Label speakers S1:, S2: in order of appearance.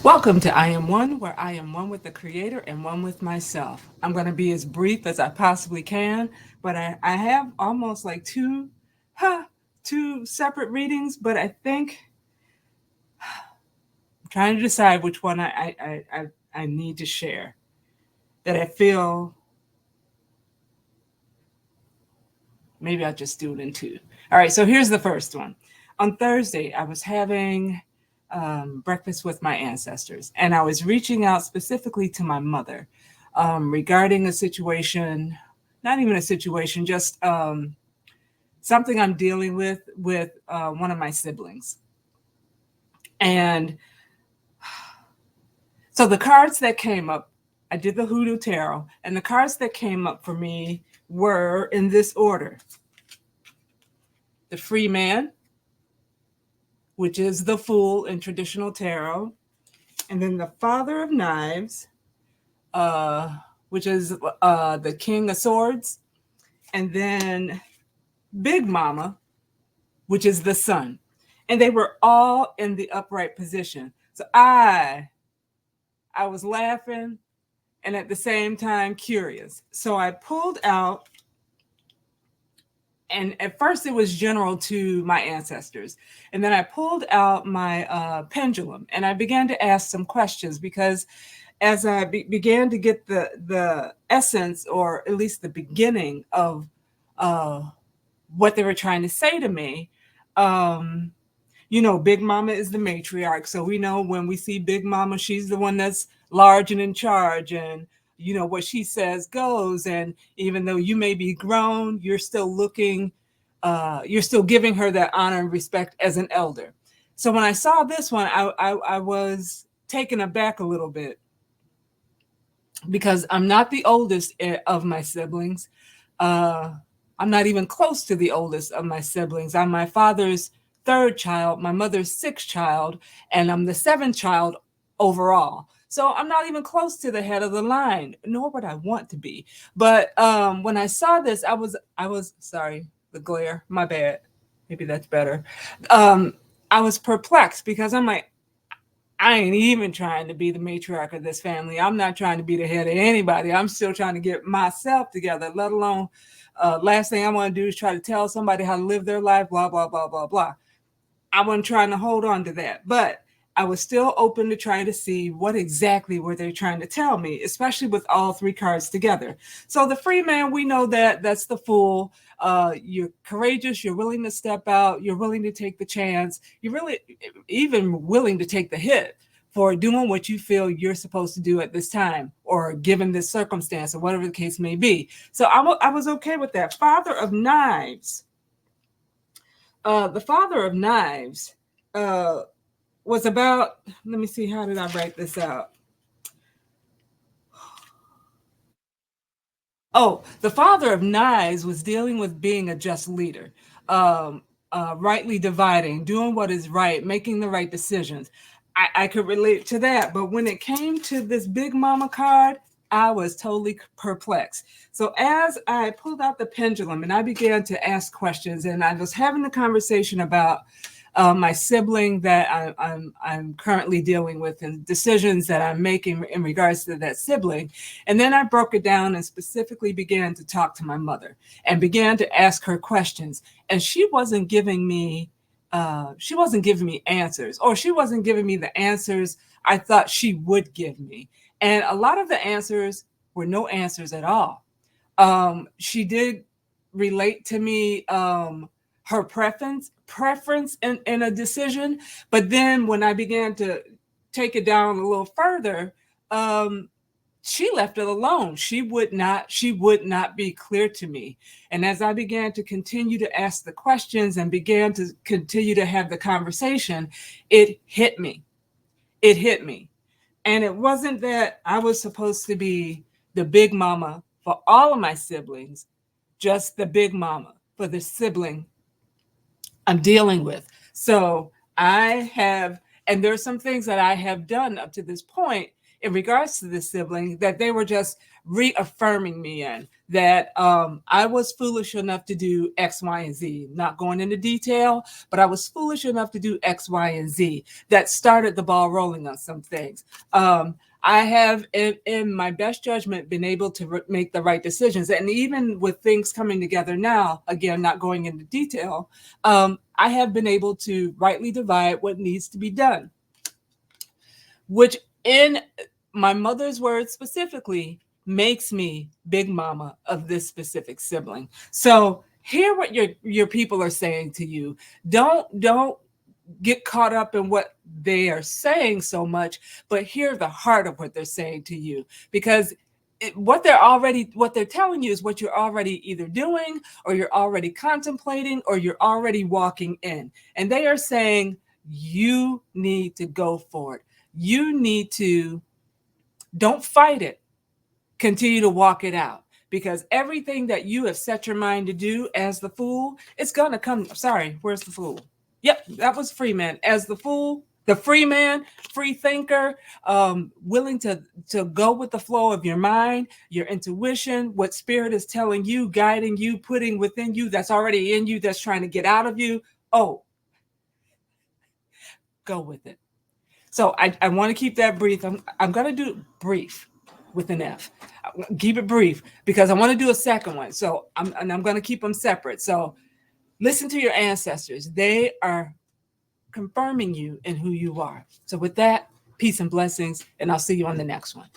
S1: Welcome to I Am One, where I am one with the Creator and one with myself. I'm going to be as brief as I possibly can, but I have almost like two separate readings, but I think I'm trying to decide which one I need to share. That I feel maybe I'll just do it in two. All right, so here's the first one. On Thursday, I was having breakfast with my ancestors, and I was reaching out specifically to my mother regarding a situation, not even a situation, just something I'm dealing with one of my siblings. And so the cards that came up, I did the Hoodoo Tarot, and the cards that came up for me were in this order: the Free Man, which is the Fool in traditional tarot, and then the Father of Knives, which is the King of Swords, and then Big Mama, which is the Sun. And they were all in the upright position. So I was laughing and at the same time curious. So I pulled out, and at first it was general to my ancestors. And then I pulled out my pendulum and I began to ask some questions, because as I began to get the essence, or at least the beginning of what they were trying to say to me, Big Mama is the matriarch. So we know when we see Big Mama, she's the one that's large and in charge, and what she says goes. And even though you may be grown, you're still you're still giving her that honor and respect as an elder. So when I saw this one, I was taken aback a little bit, because I'm not the oldest of my siblings. I'm not even close to the oldest of my siblings. I'm my father's third child, my mother's sixth child, and I'm the seventh child overall. So I'm not even close to the head of the line, nor would I want to be. But when I saw this, I was sorry, the glare, my bad. Maybe that's better. I was perplexed, because I'm like, I ain't even trying to be the matriarch of this family. I'm not trying to be the head of anybody. I'm still trying to get myself together, let alone last thing I want to do is try to tell somebody how to live their life, blah, blah, blah, blah, blah. I wasn't trying to hold on to that, but I was still open to trying to see what exactly were they trying to tell me, especially with all three cards together. So the Free Man, we know that that's the Fool. You're courageous, you're willing to step out, you're willing to take the chance, you're really even willing to take the hit for doing what you feel you're supposed to do at this time, or given this circumstance, or whatever the case may be. So I was okay with that. Father of Knives. The Father of Knives was about, let me see, how did I write this out? Oh, the Father of Knives was dealing with being a just leader, rightly dividing, doing what is right, making the right decisions. I could relate to that. But when it came to this Big Mama card, I was totally perplexed. So as I pulled out the pendulum and I began to ask questions, and I was having a conversation about my sibling that I'm currently dealing with, and decisions that I'm making in regards to that sibling. And then I broke it down and specifically began to talk to my mother and began to ask her questions. And she wasn't giving me answers, or she wasn't giving me the answers I thought she would give me. And a lot of the answers were no answers at all. She did relate to me her preference in a decision. But then when I began to take it down a little further, she left it alone. She would not be clear to me. And as I began to continue to ask the questions and began to continue to have the conversation, it hit me. And it wasn't that I was supposed to be the Big Mama for all of my siblings, just the Big Mama for the sibling I'm dealing with. So and there's some things that I have done up to this point in regards to this sibling that they were just reaffirming me in that I was foolish enough to do X, Y, and Z. Not going into detail, but I was foolish enough to do X, Y, and Z. That started the ball rolling on some things. I have, in my best judgment, been able to make the right decisions. And even with things coming together now, again, not going into detail, I have been able to rightly divide what needs to be done, which in my mother's words specifically makes me big mama of this specific sibling. So hear what your people are saying to you. Don't get caught up in what they are saying so much, but hear the heart of what they're saying to you, because what they're telling you is what you're already either doing, or you're already contemplating, or you're already walking in. And they are saying you need to go for it. You need to, don't fight it, continue to walk it out, because everything that you have set your mind to do as the fool, it's gonna come. Sorry, where's the fool? Yep, that was free man. As the fool, the free man, free thinker, willing to go with the flow of your mind, your intuition, what spirit is telling you, guiding you, putting within you, that's already in you, that's trying to get out of you. Oh, go with it. So I want to keep that brief. I'm going to do brief with an F. Keep it brief because I want to do a second one. So I'm going to keep them separate. So listen to your ancestors. They are confirming you in who you are. So with that, peace and blessings, and I'll see you on the next one.